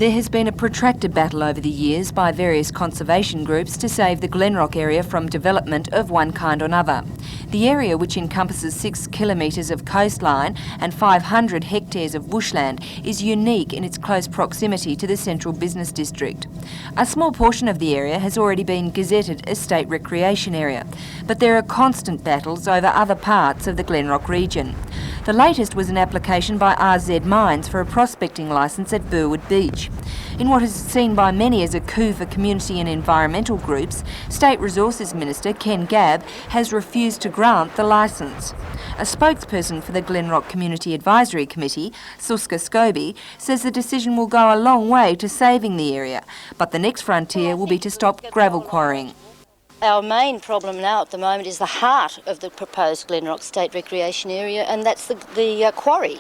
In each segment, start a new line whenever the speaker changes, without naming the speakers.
There has been a protracted battle over the years by various conservation groups to save the Glenrock area from development of one kind or another. The area, which encompasses 6 kilometres of coastline and 500 hectares of bushland, is unique in its close proximity to the central business district. A small portion of the area has already been gazetted as state recreation area, but there are constant battles over other parts of the Glenrock region. The latest was an application by RZ Mines for a prospecting licence at Burwood Beach. In what is seen by many as a coup for community and environmental groups, State Resources Minister Ken Gabb has refused to grant the licence. A spokesperson for the Glenrock Community Advisory Committee, Suska Scobie, says the decision will go a long way to saving the area, but the next frontier will be to stop gravel quarrying.
Our main problem now at the moment is the heart of the proposed Glenrock State Recreation Area, and that's the quarry.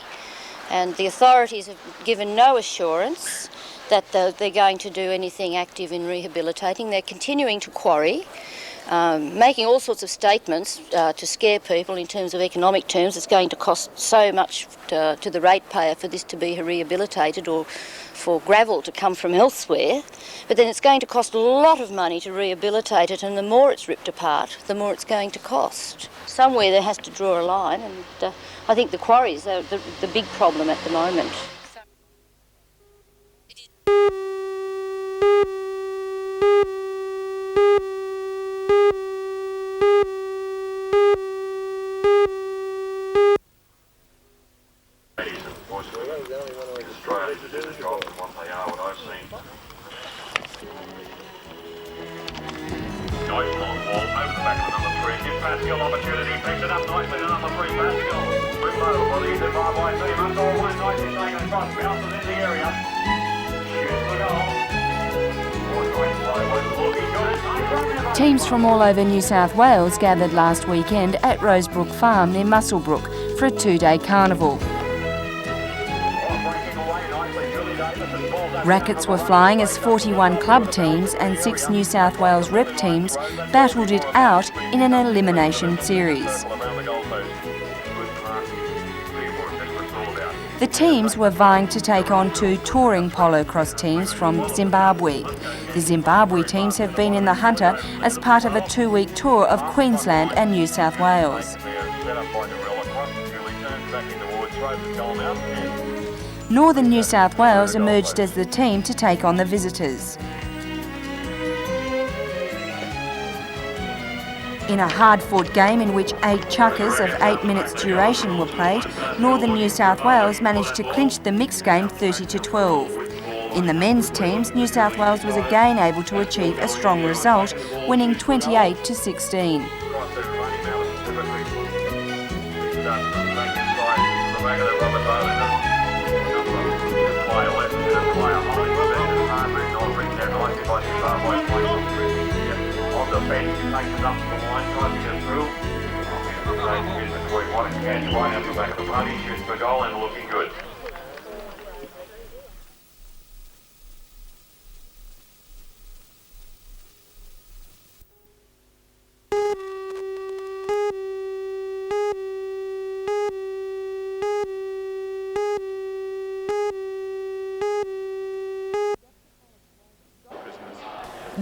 And the authorities have given no assurance that they're going to do anything active in rehabilitating. They're continuing to quarry, making all sorts of statements to scare people in terms of economic terms. It's going to cost so much to the ratepayer for this to be rehabilitated, or for gravel to come from elsewhere, but then it's going to cost a lot of money to rehabilitate it, and the more it's ripped apart, the more it's going to cost. Somewhere there has to draw a line, and I think the quarries are the big problem at the moment.
Teams from all over New South Wales gathered last weekend at Rosebrook Farm near Muswellbrook for a 2-day carnival. Rackets were flying as 41 club teams and 6 New South Wales rep teams battled it out in an elimination series. The teams were vying to take on 2 touring Polo Cross teams from Zimbabwe. The Zimbabwe teams have been in the Hunter as part of a 2-week tour of Queensland and New South Wales. Northern New South Wales emerged as the team to take on the visitors. In a hard-fought game in which 8 chukkers of 8 minutes duration were played, Northern New South Wales managed to clinch the mixed game 30-12. In the men's teams, New South Wales was again able to achieve a strong result, winning 28-16.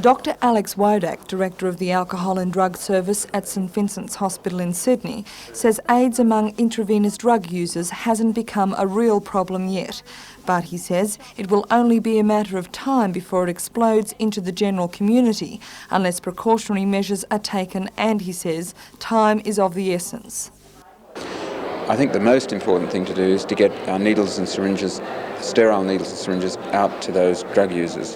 Dr Alex Wodak, Director of the Alcohol and Drug Service at St Vincent's Hospital in Sydney, says AIDS among intravenous drug users hasn't become a real problem yet. But he says it will only be a matter of time before it explodes into the general community unless precautionary measures are taken, and he says time is of the essence.
I think the most important thing to do is to get our needles and syringes, sterile needles and syringes, out to those drug users.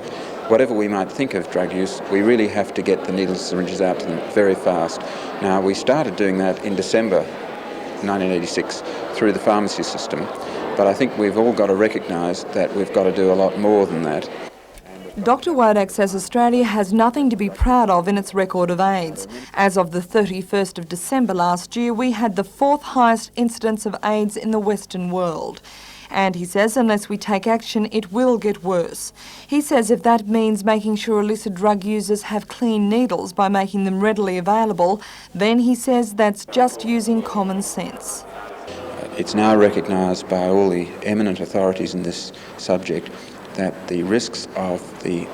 Whatever we might think of drug use, we really have to get the needles and syringes out to them very fast. Now, we started doing that in December 1986 through the pharmacy system, but I think we've all got to recognise that we've got to do a lot more than that.
Dr Wodak says Australia has nothing to be proud of in its record of AIDS. As of the 31st of December last year, we had the 4th highest incidence of AIDS in the Western world. And he says unless we take action, it will get worse. He says if that means making sure illicit drug users have clean needles by making them readily available, then he says that's just using common sense.
It's now recognised by all the eminent authorities in this subject that the risks of the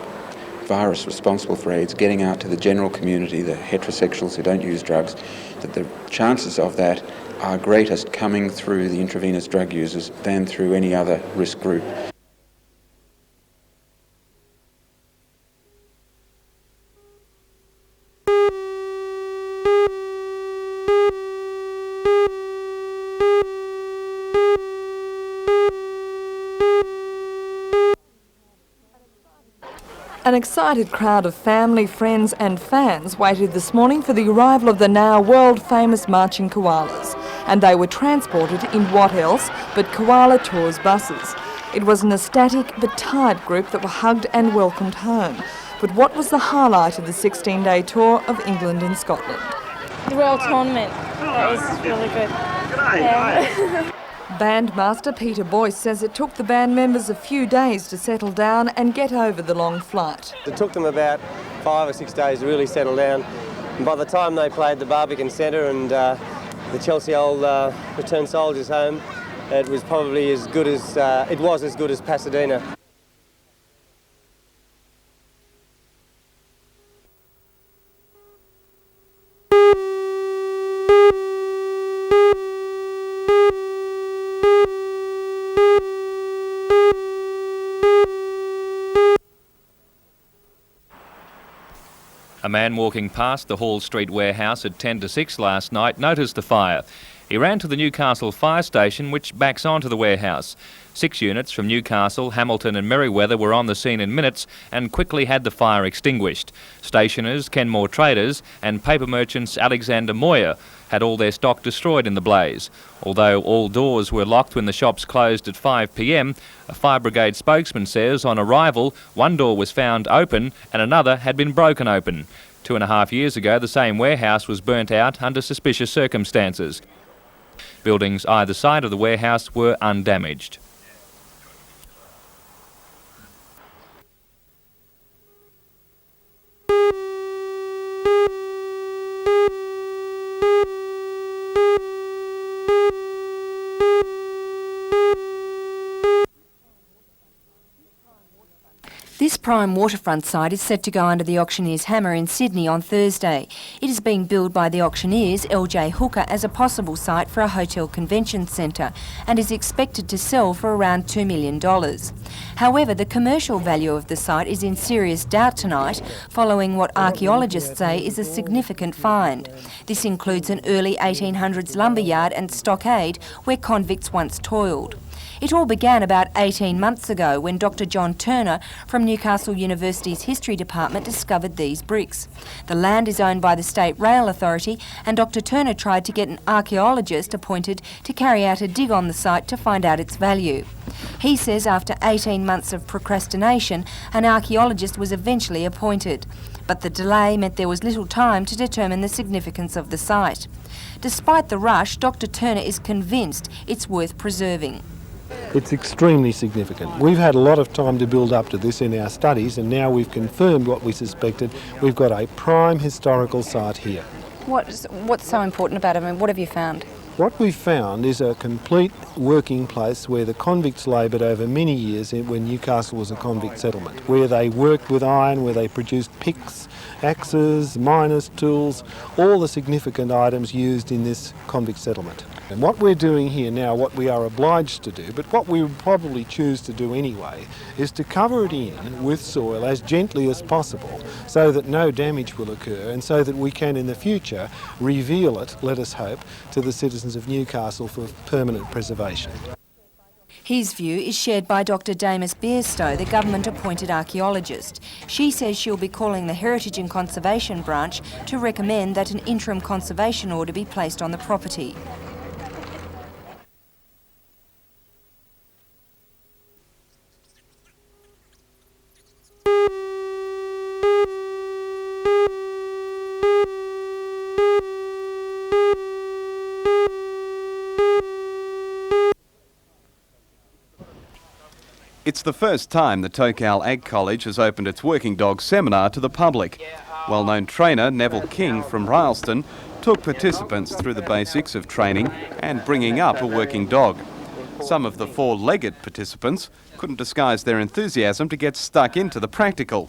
virus responsible for AIDS getting out to the general community, the heterosexuals who don't use drugs, that the chances of that are greatest coming through the intravenous drug users than through any other risk group.
An excited crowd of family, friends and fans waited this morning for the arrival of the now world-famous marching koalas, and they were transported in what else but koala tours buses. It was an ecstatic but tired group that were hugged and welcomed home. But what was the highlight of the 16-day tour of England and Scotland?
The World Tournament. That was really good. Yeah.
Bandmaster Peter Boyce says it took the band members a few days to settle down and get over the long flight.
It took them about 5 or 6 days to really settle down. And by the time they played the Barbican Centre and the Chelsea Old Return Soldiers home, it was probably as good as Pasadena.
A man walking past the Hall Street warehouse at 10 to 6 last night noticed the fire. He ran to the Newcastle fire station, which backs onto the warehouse. 6 units from Newcastle, Hamilton and Merriweather were on the scene in minutes and quickly had the fire extinguished. Stationers, Kenmore Traders and paper merchants Alexander Moyer had all their stock destroyed in the blaze. Although all doors were locked when the shops closed at 5 p.m, a fire brigade spokesman says on arrival one door was found open and another had been broken open. 2.5 years ago the same warehouse was burnt out under suspicious circumstances. Buildings either side of the warehouse were undamaged.
This prime waterfront site is set to go under the auctioneer's hammer in Sydney on Thursday. It is being billed by the auctioneers, LJ Hooker, as a possible site for a hotel convention centre and is expected to sell for around $2 million. However, the commercial value of the site is in serious doubt tonight, following what archaeologists say is a significant find. This includes an early 1800s lumberyard and stockade where convicts once toiled. It all began about 18 months ago when Dr. John Turner from Newcastle University's History Department discovered these bricks. The land is owned by the State Rail Authority and Dr. Turner tried to get an archaeologist appointed to carry out a dig on the site to find out its value. He says after 18 months of procrastination, an archaeologist was eventually appointed. But the delay meant there was little time to determine the significance of the site. Despite the rush, Dr. Turner is convinced it's worth preserving.
It's extremely significant. We've had a lot of time to build up to this in our studies and now we've confirmed what we suspected. We've got a prime historical site here.
What's so important about it? I mean, what have you found?
What we've found is a complete working place where the convicts laboured over many years when Newcastle was a convict settlement, where they worked with iron, where they produced picks, axes, miners' tools, all the significant items used in this convict settlement. And what we're doing here now, what we are obliged to do, but what we would probably choose to do anyway, is to cover it in with soil as gently as possible so that no damage will occur and so that we can in the future reveal it, let us hope, to the citizens of Newcastle for permanent preservation.
His view is shared by Dr. Damis Bairstow, the government-appointed archaeologist. She says she'll be calling the Heritage and Conservation Branch to recommend that an interim conservation order be placed on the property.
It's the first time the Tokal Ag College has opened its working dog seminar to the public. Well-known trainer Neville King from Rylstone took participants through the basics of training and bringing up a working dog. Some of the four-legged participants couldn't disguise their enthusiasm to get stuck into the practical,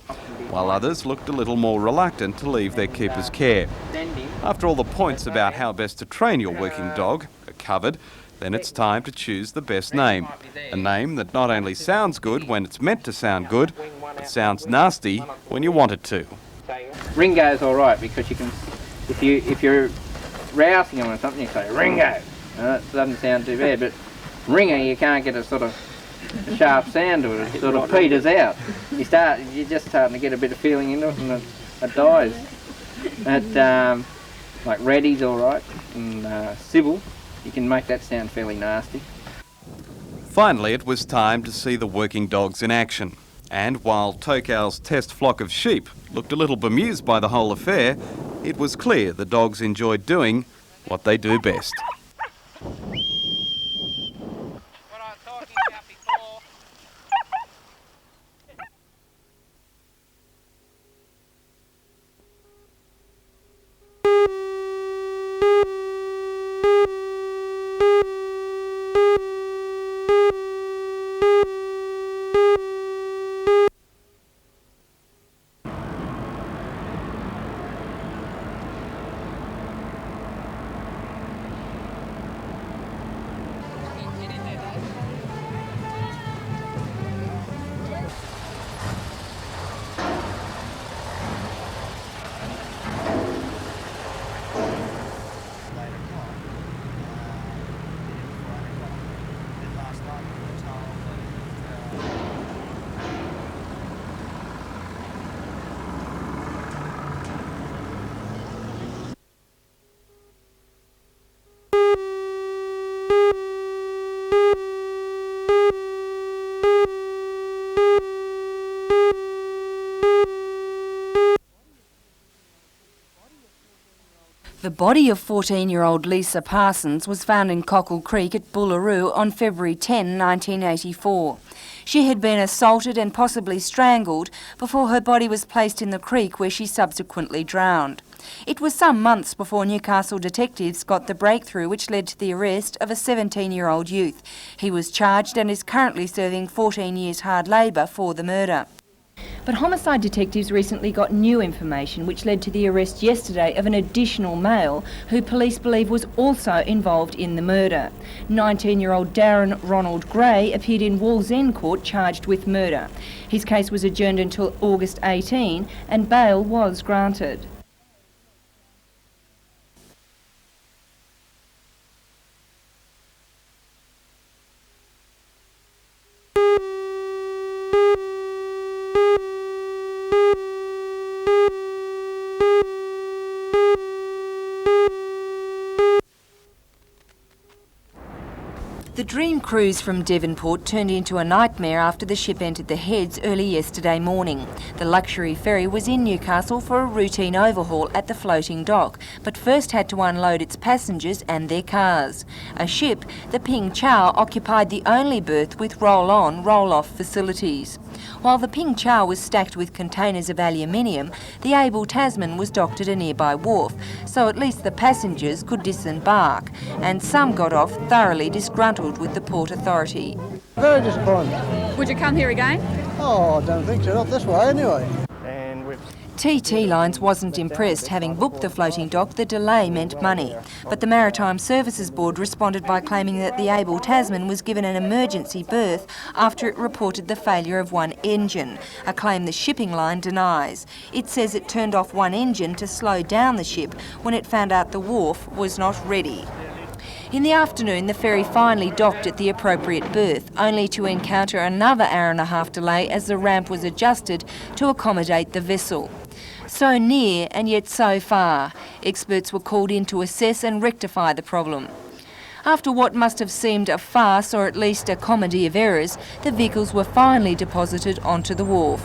while others looked a little more reluctant to leave their keeper's care. After all the points about how best to train your working dog are covered, then it's time to choose the best name. A name that not only sounds good when it's meant to sound good, but sounds nasty when you want it to.
Ringo's all right because you can, if you're rousing them or something, you say Ringo. It doesn't sound too bad, but Ringer, you can't get a sort of sharp sound to it. It sort of peters out. You're just starting to get a bit of feeling into it, and it dies. Like Reddy's all right, and Sybil, you can make that sound fairly nasty.
Finally, it was time to see the working dogs in action. And while Tokau's test flock of sheep looked a little bemused by the whole affair, it was clear the dogs enjoyed doing what they do best.
The body of 14-year-old Lisa Parsons was found in Cockle Creek at Boolaroo on February 10, 1984. She had been assaulted and possibly strangled before her body was placed in the creek where she subsequently drowned. It was some months before Newcastle detectives got the breakthrough which led to the arrest of a 17-year-old youth. He was charged and is currently serving 14 years hard labour for the murder. But homicide detectives recently got new information which led to the arrest yesterday of an additional male who police believe was also involved in the murder. 19-year-old Darren Ronald Gray appeared in Wallsend Court charged with murder. His case was adjourned until August 18 and bail was granted. The dream cruise from Devonport turned into a nightmare after the ship entered the Heads early yesterday morning. The luxury ferry was in Newcastle for a routine overhaul at the floating dock, but first had to unload its passengers and their cars. A ship, the Ping Chau, occupied the only berth with roll-on, roll-off facilities. While the Ping Chau was stacked with containers of aluminium, the Able Tasman was docked at a nearby wharf, so at least the passengers could disembark, and some got off thoroughly disgruntled with the Port Authority.
Very disappointed.
Would you come here again?
Oh, I don't think so, not this way anyway.
TT Lines wasn't impressed. Having booked the floating dock, the delay meant money. But the Maritime Services Board responded by claiming that the Able Tasman was given an emergency berth after it reported the failure of one engine, a claim the shipping line denies. It says it turned off one engine to slow down the ship when it found out the wharf was not ready. In the afternoon, the ferry finally docked at the appropriate berth, only to encounter another hour-and-a-half delay as the ramp was adjusted to accommodate the vessel. So near and yet so far. Experts were called in to assess and rectify the problem. After what must have seemed a farce or at least a comedy of errors, the vehicles were finally deposited onto the wharf.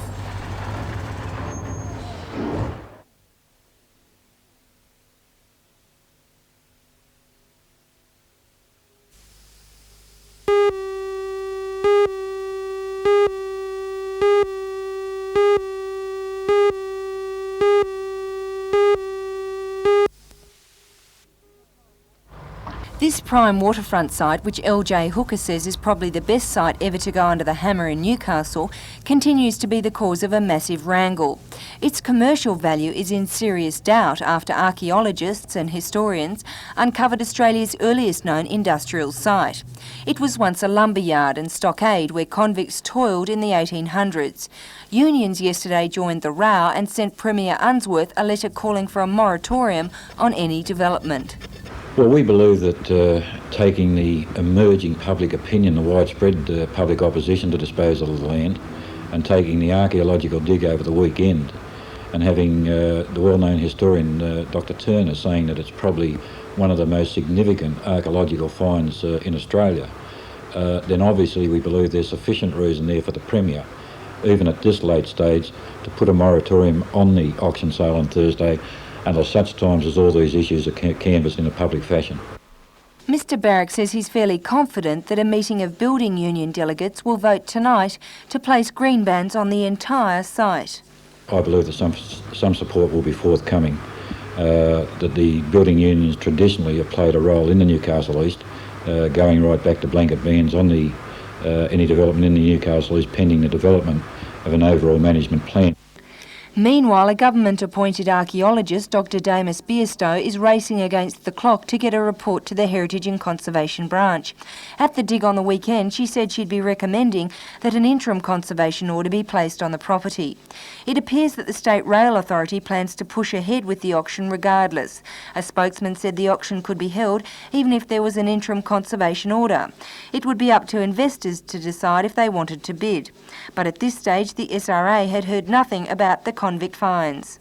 This This prime waterfront site, which LJ Hooker says is probably the best site ever to go under the hammer in Newcastle, continues to be the cause of a massive wrangle. Its commercial value is in serious doubt after archaeologists and historians uncovered Australia's earliest known industrial site. It was once a lumber yard and stockade where convicts toiled in the 1800s. Unions yesterday joined the row and sent Premier Unsworth a letter calling for a moratorium on any development.
Well, we believe that taking the emerging public opinion, the widespread public opposition to disposal of the land, and taking the archaeological dig over the weekend, and having the well-known historian Dr. Torres saying that it's probably one of the most significant archaeological finds in Australia, then obviously we believe there's sufficient reason there for the Premier, even at this late stage, to put a moratorium on the auction sale on Thursday until such times as all these issues are canvassed in a public fashion.
Mr Barrack says he's fairly confident that a meeting of building union delegates will vote tonight to place green bans on the entire site.
I believe that some support will be forthcoming, that the building unions traditionally have played a role in the Newcastle East, going right back to blanket bans on any development in the Newcastle East pending the development of an overall management plan.
Meanwhile, a government-appointed archaeologist, Dr Damus Bierstow, is racing against the clock to get a report to the Heritage and Conservation branch. At the dig on the weekend, she said she'd be recommending that an interim conservation order be placed on the property. It appears that the State Rail Authority plans to push ahead with the auction regardless. A spokesman said the auction could be held even if there was an interim conservation order. It would be up to investors to decide if they wanted to bid. But at this stage, the SRA had heard nothing about the convict fines.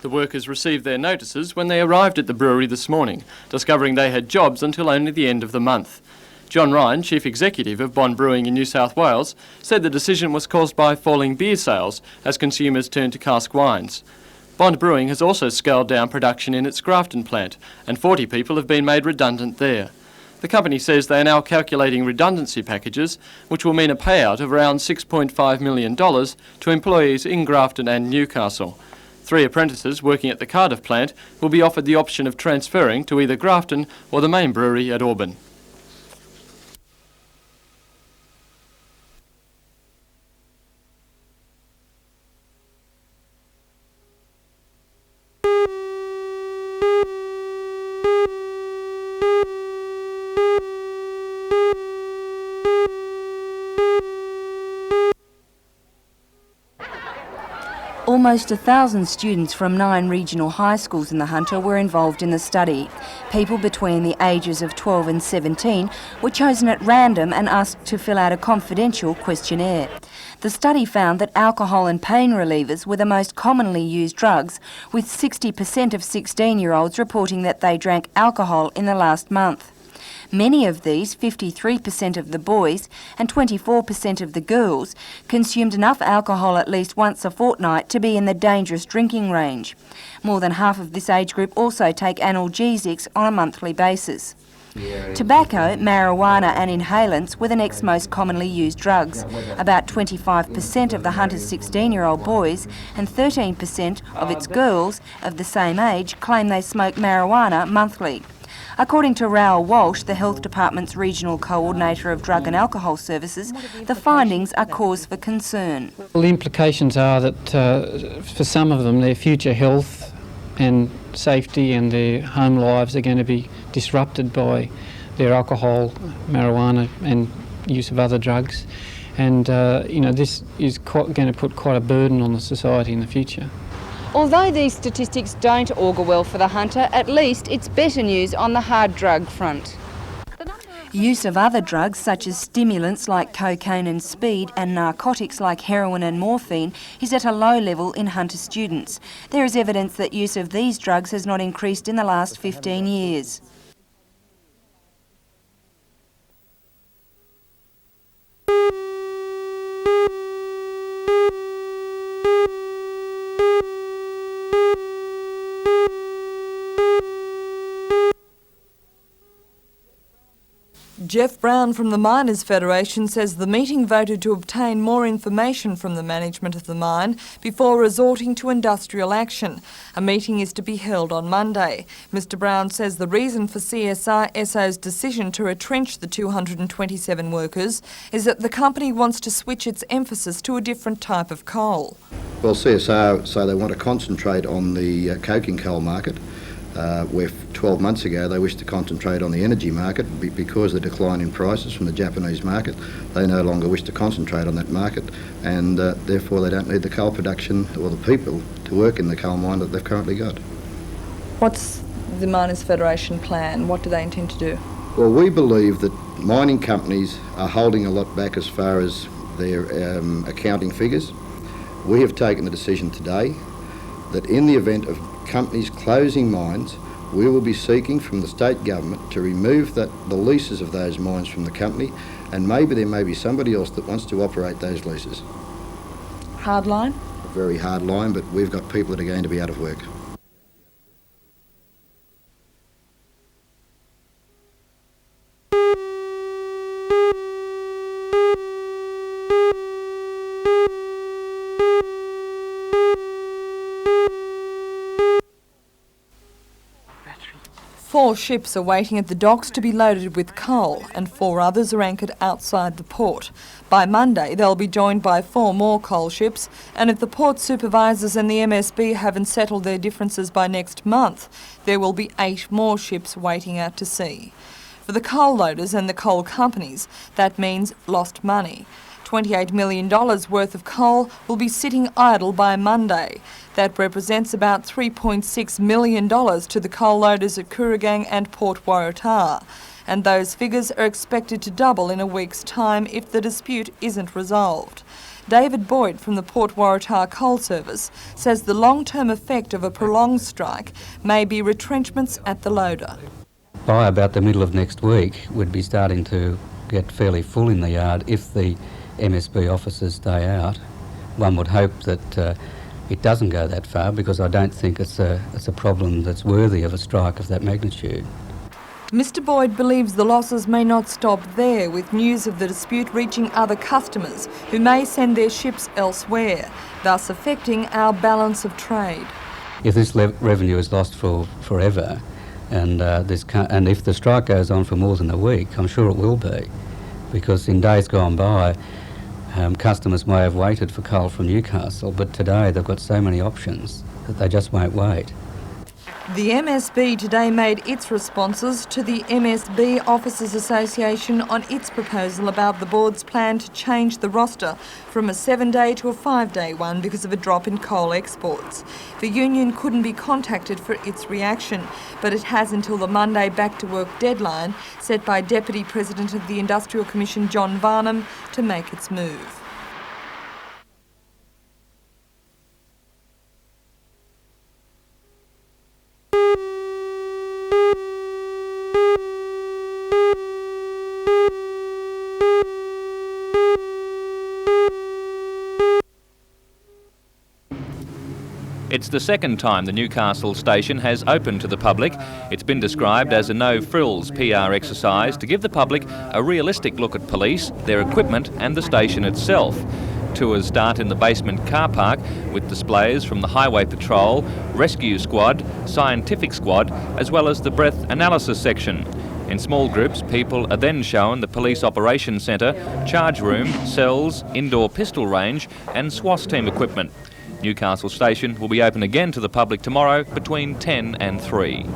The workers received their notices when they arrived at the brewery this morning, discovering they had jobs until only the end of the month. John Ryan, Chief Executive of Bond Brewing in New South Wales, said the decision was caused by falling beer sales as consumers turned to cask wines. Bond Brewing has also scaled down production in its Grafton plant, and 40 people have been made redundant there. The company says they are now calculating redundancy packages, which will mean a payout of around $6.5 million to employees in Grafton and Newcastle. 3 apprentices working at the Cardiff plant will be offered the option of transferring to either Grafton or the main brewery at Auburn.
Almost 1,000 students from 9 regional high schools in the Hunter were involved in the study. People between the ages of 12 and 17 were chosen at random and asked to fill out a confidential questionnaire. The study found that alcohol and pain relievers were the most commonly used drugs, with 60% of 16-year-olds reporting that they drank alcohol in the last month. Many of these, 53% of the boys and 24% of the girls, consumed enough alcohol at least once a fortnight to be in the dangerous drinking range. More than half of this age group also take analgesics on a monthly basis. Tobacco, marijuana and inhalants were the next most commonly used drugs. About 25% of the Hunter's 16-year-old boys and 13% of its girls of the same age claim they smoke marijuana monthly. According to Raoul Walsh, the Health Department's Regional Coordinator of Drug and Alcohol Services, the findings are cause for concern.
Well, the implications are that for some of them their future health and safety and their home lives are going to be disrupted by their alcohol, marijuana and use of other drugs. And this is going to put quite a burden on the society in the future.
Although these statistics don't augur well for the Hunter, at least it's better news on the hard drug front. Use of other drugs such as stimulants like cocaine and speed and narcotics like heroin and morphine is at a low level in Hunter students. There is evidence that use of these drugs has not increased in the last 15 years.
Jeff Brown from the Miners Federation says the meeting voted to obtain more information from the management of the mine before resorting to industrial action. A meeting is to be held on Monday. Mr Brown says the reason for CSISO's decision to retrench the 227 workers is that the company wants to switch its emphasis to a different type of coal.
Well, CSR say they want to concentrate on the coking coal market, where 12 months ago they wished to concentrate on the energy market. Because of the decline in prices from the Japanese market, they no longer wish to concentrate on that market, and therefore they don't need the coal production or the people to work in the coal mine that they've currently got. What's the Miners Federation plan? What do they intend to do? Well, we believe that mining companies are holding a lot back as far as their accounting figures. We have taken the decision today that in the event of companies closing mines, we will be seeking from the state government to remove the leases of those mines from the company, and maybe there may be somebody else that wants to operate those leases. Hard line? A very hard line, but we've got people that are going to be out of work.
Four ships are waiting at the docks to be loaded with coal, and 4 others are anchored outside the port. By Monday, they'll be joined by 4 more coal ships, and if the port supervisors and the MSB haven't settled their differences by next month, there will be 8 more ships waiting out to sea. For the coal loaders and the coal companies, that means lost money. $28 million worth of coal will be sitting idle by Monday. That represents about $3.6 million to the coal loaders at Kooragang and Port Waratah. And those figures are expected to double in a week's time if the dispute isn't resolved. David Boyd from the Port Waratah Coal Service says the long-term effect of a prolonged strike may be retrenchments at the loader.
By about the middle of next week, we'd be starting to get fairly full in the yard if the MSB officers stay out. One would hope that it doesn't go that far, because I don't think it's a problem that's worthy of a strike of that magnitude.
Mr Boyd believes the losses may not stop there, with news of the dispute reaching other customers who may send their ships elsewhere, thus affecting our balance of trade.
If this revenue is lost forever, and if the strike goes on for more than a week, I'm sure it will be, because in days gone by, customers may have waited for coal from Newcastle, but today they've got so many options that they just won't wait.
The MSB today made its responses to the MSB Officers Association on its proposal about the board's plan to change the roster from a 7-day to a 5-day one because of a drop in coal exports. The union couldn't be contacted for its reaction, but it has until the Monday back-to-work deadline set by Deputy President of the Industrial Commission John Varnum to make its move.
It's the second time the Newcastle station has opened to the public. It's been described as a no-frills PR exercise to give the public a realistic look at police, their equipment and the station itself. Tours start in the basement car park with displays from the Highway Patrol, Rescue Squad, Scientific Squad, as well as the Breath Analysis section. In small groups, people are then shown the Police Operations Centre, charge room, cells, indoor pistol range and SWAS team equipment. Newcastle station will be open again to the public tomorrow between 10 and 3.